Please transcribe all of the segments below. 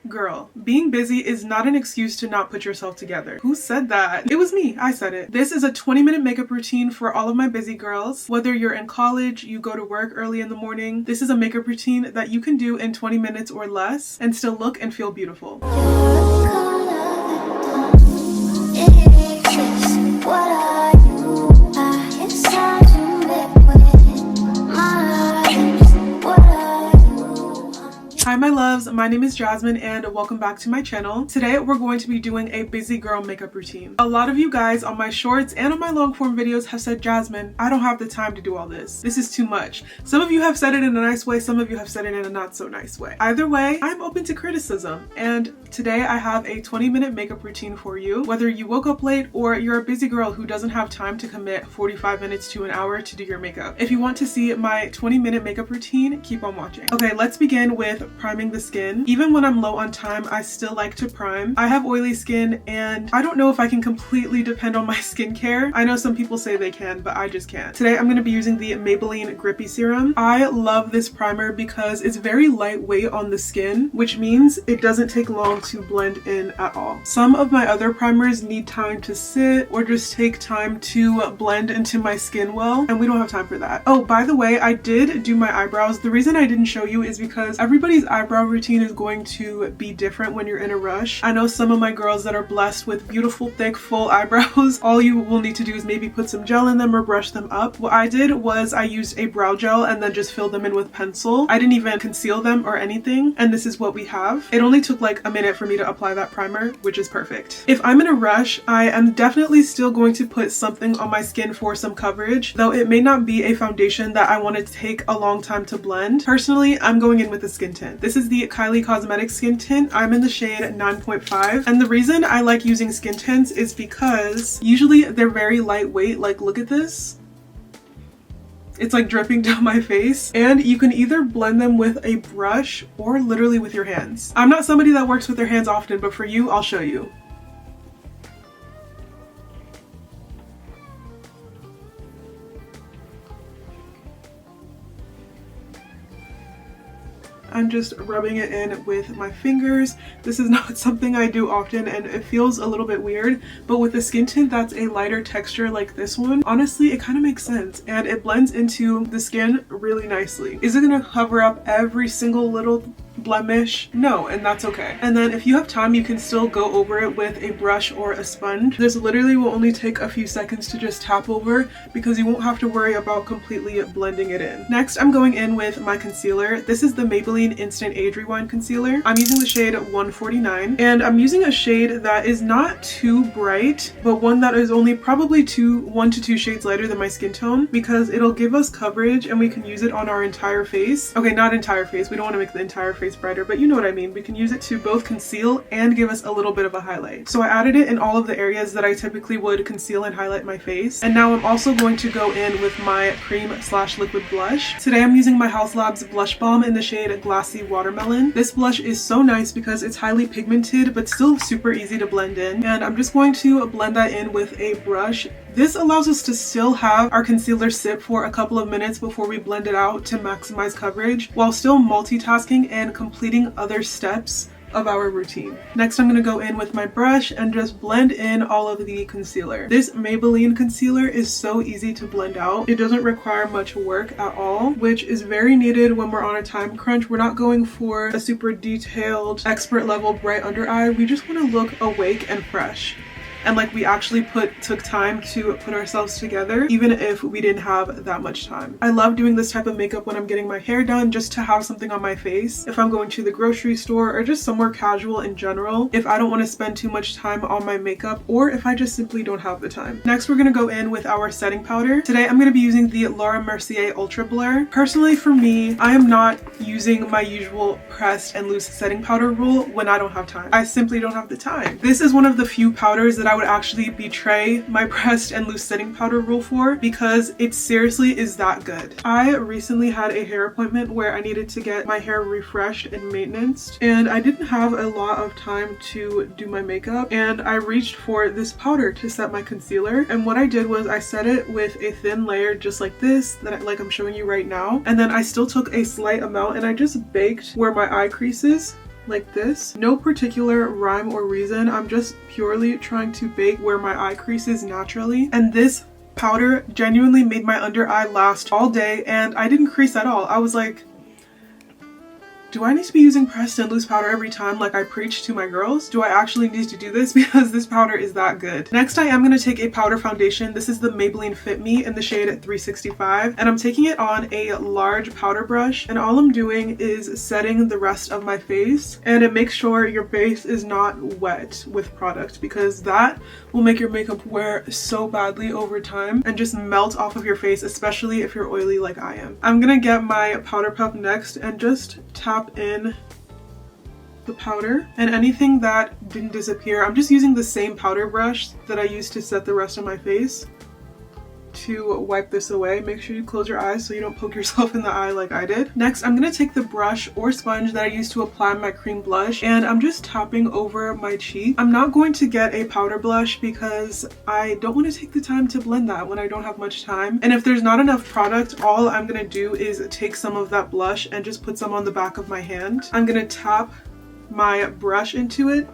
Girl, being busy is not an excuse to not put yourself together. Who said that? It was me. I said it. This is a 20-minute makeup routine for all of my busy girls. Whether you're in college, you go to work early in the morning, this is a makeup routine that you can do in 20 minutes or less and still look and feel beautiful. Hi my loves, my name is Jasmine and welcome back to my channel. Today we're going to be doing a busy girl makeup routine. A lot of you guys on my shorts and on my long form videos have said, Jasmine, I don't have the time to do all this. This is too much. Some of you have said it in a nice way, some of you have said it in a not so nice way. Either way, I'm open to criticism, and today I have a 20-minute makeup routine for you. Whether you woke up late or you're a busy girl who doesn't have time to commit 45 minutes to an hour to do your makeup. If you want to see my 20-minute makeup routine, keep on watching. Okay, let's begin with priming the skin. Even when I'm low on time, I still like to prime. I have oily skin and I don't know if I can completely depend on my skincare. I know some people say they can, but I just can't. Today I'm going to be using the Maybelline Grippy Serum. I love this primer because it's very lightweight on the skin, which means it doesn't take long to blend in at all. Some of my other primers need time to sit or just take time to blend into my skin well, and we don't have time for that. Oh, by the way, I did do my eyebrows. The reason I didn't show you is because everybody's eyebrow routine is going to be different when you're in a rush. I know some of my girls that are blessed with beautiful, thick, full eyebrows. All you will need to do is maybe put some gel in them or brush them up. What I did was I used a brow gel and then just filled them in with pencil. I didn't even conceal them or anything, and this is what we have. It only took like a minute for me to apply that primer, which is perfect. If I'm in a rush, I am definitely still going to put something on my skin for some coverage, though it may not be a foundation that I want to take a long time to blend. Personally, I'm going in with a skin tint. This is the Kylie Cosmetics skin tint. I'm in the shade 9.5, and the reason I like using skin tints is because usually they're very lightweight. Like, look at this. It's like dripping down my face, and you can either blend them with a brush or literally with your hands. I'm not somebody that works with their hands often, but for you, I'll show you. I'm just rubbing it in with my fingers. This is not something I do often and it feels a little bit weird, but with a skin tint that's a lighter texture like this one, honestly, it kind of makes sense and it blends into the skin really nicely. Is it gonna cover up every single little blemish? No, and that's okay. And then if you have time, you can still go over it with a brush or a sponge. This literally will only take a few seconds to just tap over because you won't have to worry about completely blending it in. Next, I'm going in with my concealer. This is the Maybelline Instant Age Rewind Concealer. I'm using the shade 149, and I'm using a shade that is not too bright, but one that is only probably 1 to 2 shades lighter than my skin tone, because it'll give us coverage and we can use it on our entire face. Okay, not entire face. We don't want to make the entire face brighter, but you know what I mean. We can use it to both conceal and give us a little bit of a highlight. So I added it in all of the areas that I typically would conceal and highlight my face. And now I'm also going to go in with my cream/liquid blush. Today I'm using my HAUS Labs blush balm in the shade Glassy Watermelon. This blush is so nice because it's highly pigmented but still super easy to blend in. And I'm just going to blend that in with a brush. This allows us to still have our concealer sit for a couple of minutes before we blend it out to maximize coverage while still multitasking and completing other steps of our routine. Next, I'm going to go in with my brush and just blend in all of the concealer. This Maybelline concealer is so easy to blend out. It doesn't require much work at all, which is very needed when we're on a time crunch. We're not going for a super detailed, expert level bright under eye. We just want to look awake and fresh. And like we actually took time to put ourselves together, even if we didn't have that much time. I love doing this type of makeup when I'm getting my hair done, just to have something on my face. If I'm going to the grocery store or just somewhere casual in general, if I don't want to spend too much time on my makeup, or if I just simply don't have the time. Next, we're gonna go in with our setting powder. Today, I'm gonna be using the Laura Mercier Ultra Blur. Personally, for me, I am not using my usual pressed and loose setting powder rule when I don't have time. I simply don't have the time. This is one of the few powders that I would actually betray my pressed and loose setting powder rule for, because it seriously is that good. I recently had a hair appointment where I needed to get my hair refreshed and maintenanced, and I didn't have a lot of time to do my makeup, and I reached for this powder to set my concealer. And what I did was I set it with a thin layer just like this, like I'm showing you right now, and then I still took a slight amount and I just baked where my eye crease is like this. No particular rhyme or reason. I'm just purely trying to bake where my eye crease is naturally. And this powder genuinely made my under eye last all day and I didn't crease at all. I was like, do I need to be using pressed and loose powder every time like I preach to my girls? Do I actually need to do this? Because this powder is that good. Next, I am going to take a powder foundation. This is the Maybelline Fit Me in the shade 365. And I'm taking it on a large powder brush. And all I'm doing is setting the rest of my face. And it makes sure your face is not wet with product because that will make your makeup wear so badly over time and just melt off of your face, especially if you're oily like I am. I'm going to get my powder puff next and just tap in the powder and anything that didn't disappear. I'm just using the same powder brush that I used to set the rest of my face to wipe this away. Make sure you close your eyes so you don't poke yourself in the eye like I did. Next, I'm going to take the brush or sponge that I used to apply my cream blush and I'm just tapping over my cheek. I'm not going to get a powder blush because I don't want to take the time to blend that when I don't have much time. And if there's not enough product, all I'm going to do is take some of that blush and just put some on the back of my hand. I'm going to tap my brush into it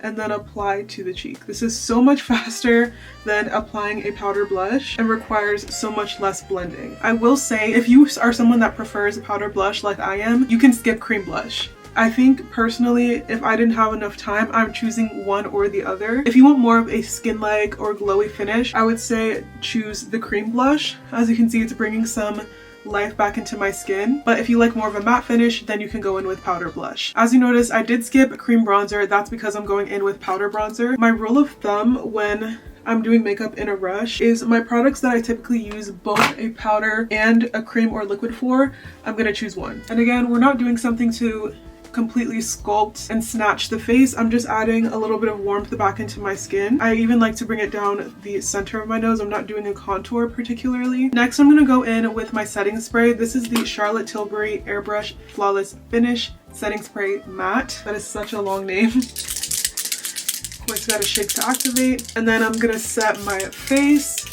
and then apply to the cheek. This is so much faster than applying a powder blush and requires so much less blending. I will say, if you are someone that prefers a powder blush like I am, you can skip cream blush. I think personally, if I didn't have enough time, I'm choosing one or the other. If you want more of a skin-like or glowy finish, I would say choose the cream blush. As you can see, it's bringing some life back into my skin, but if you like more of a matte finish, then you can go in with powder blush. As you notice, I did skip cream bronzer. That's because I'm going in with powder bronzer. My rule of thumb when I'm doing makeup in a rush is my products that I typically use both a powder and a cream or liquid for, I'm gonna choose one. And again, we're not doing something to completely sculpt and snatch the face. I'm just adding a little bit of warmth back into my skin. I even like to bring it down the center of my nose. I'm not doing a contour particularly. Next, I'm going to go in with my setting spray. This is the Charlotte Tilbury Airbrush Flawless Finish Setting Spray Matte. That is such a long name. Of course, you gotta shake to activate. And then I'm going to set my face.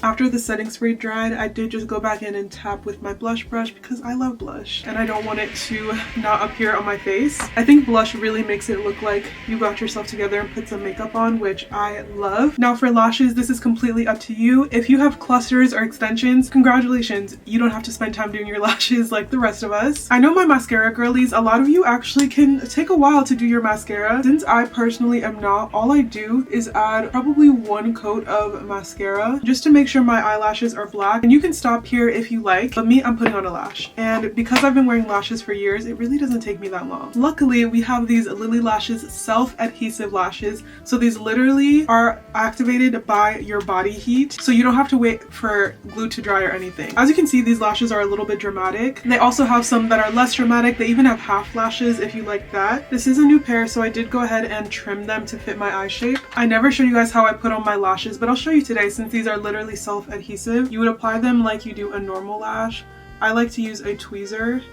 After the setting spray dried, I did just go back in and tap with my blush brush because I love blush and I don't want it to not appear on my face. I think blush really makes it look like you got yourself together and put some makeup on, which I love. Now for lashes, this is completely up to you. If you have clusters or extensions, congratulations, you don't have to spend time doing your lashes like the rest of us. I know my mascara girlies, a lot of you actually can take a while to do your mascara. Since I personally am not, all I do is add probably one coat of mascara just to make sure my eyelashes are black, and you can stop here if you like, but me, I'm putting on a lash. And because I've been wearing lashes for years, it really doesn't take me that long. Luckily, we have these Lily Lashes self-adhesive lashes, so these literally are activated by your body heat, so you don't have to wait for glue to dry or anything. As you can see, these lashes are a little bit dramatic. They also have some that are less dramatic. They even have half lashes if you like that. This is a new pair, so I did go ahead and trim them to fit my eye shape. I never show you guys how I put on my lashes, but I'll show you today since these are literally self-adhesive. You would apply them like you do a normal lash. I like to use a tweezer.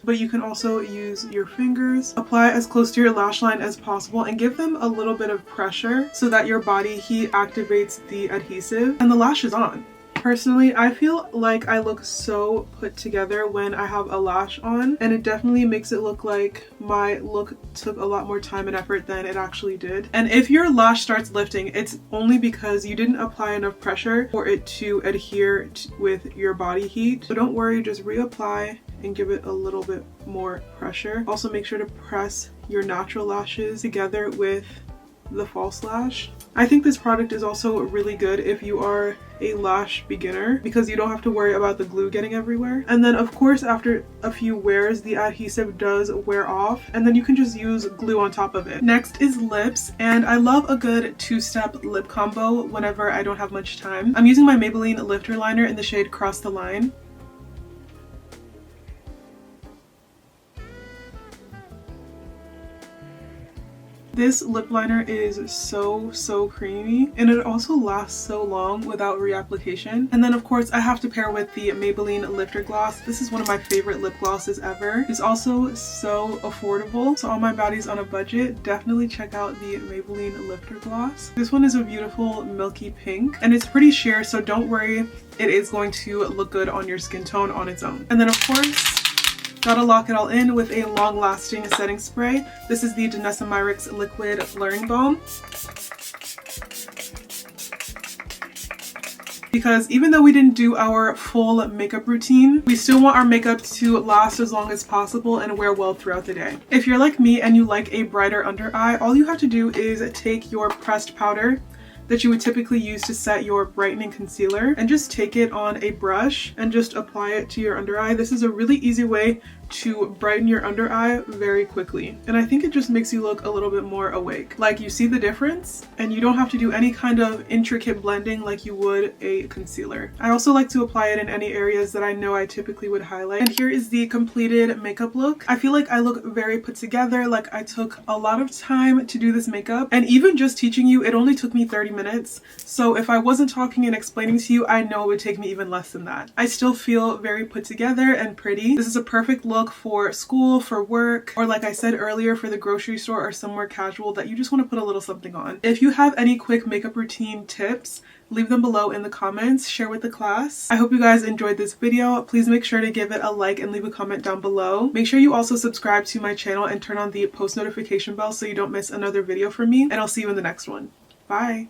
But you can also use your fingers. Apply as close to your lash line as possible and give them a little bit of pressure so that your body heat activates the adhesive and the lash is on. Personally, I feel like I look so put together when I have a lash on, and it definitely makes it look like my look took a lot more time and effort than it actually did. And if your lash starts lifting, it's only because you didn't apply enough pressure for it to adhere with your body heat. So don't worry, just reapply and give it a little bit more pressure. Also make sure to press your natural lashes together with the false lash. I think this product is also really good if you are a lash beginner because you don't have to worry about the glue getting everywhere. And then of course after a few wears, the adhesive does wear off and then you can just use glue on top of it. Next is lips, and I love a good two-step lip combo whenever I don't have much time. I'm using my Maybelline lifter liner in the shade Cross the Line. This lip liner is so creamy, and it also lasts so long without reapplication. And then of course I have to pair with the Maybelline Lifter Gloss. This is one of my favorite lip glosses ever. It's also so affordable, so all my baddies on a budget, definitely check out the Maybelline Lifter Gloss. This one is a beautiful milky pink, and it's pretty sheer, so don't worry, it is going to look good on your skin tone on its own. And then of course, gotta lock it all in with a long-lasting setting spray. This is the Danessa Myricks Liquid Blurring Balm. Because even though we didn't do our full makeup routine, we still want our makeup to last as long as possible and wear well throughout the day. If you're like me and you like a brighter under eye, all you have to do is take your pressed powder that you would typically use to set your brightening concealer and just take it on a brush and just apply it to your under eye. This is a really easy way to brighten your under eye very quickly, and I think it just makes you look a little bit more awake. Like, you see the difference, and you don't have to do any kind of intricate blending like you would a concealer. I also like to apply it in any areas that I know I typically would highlight. And here is the completed makeup look. I feel like I look very put together, like I took a lot of time to do this makeup, and even just teaching you, it only took me 30 minutes. So if I wasn't talking and explaining to you, I know it would take me even less than that. I still feel very put together and pretty. This is a perfect look for school, for work, or like I said earlier, for the grocery store or somewhere casual that you just want to put a little something on. If you have any quick makeup routine tips, leave them below in the comments, share with the class. I hope you guys enjoyed this video. Please make sure to give it a like and leave a comment down below. Make sure you also subscribe to my channel and turn on the post notification bell so you don't miss another video from me, and I'll see you in the next one. Bye!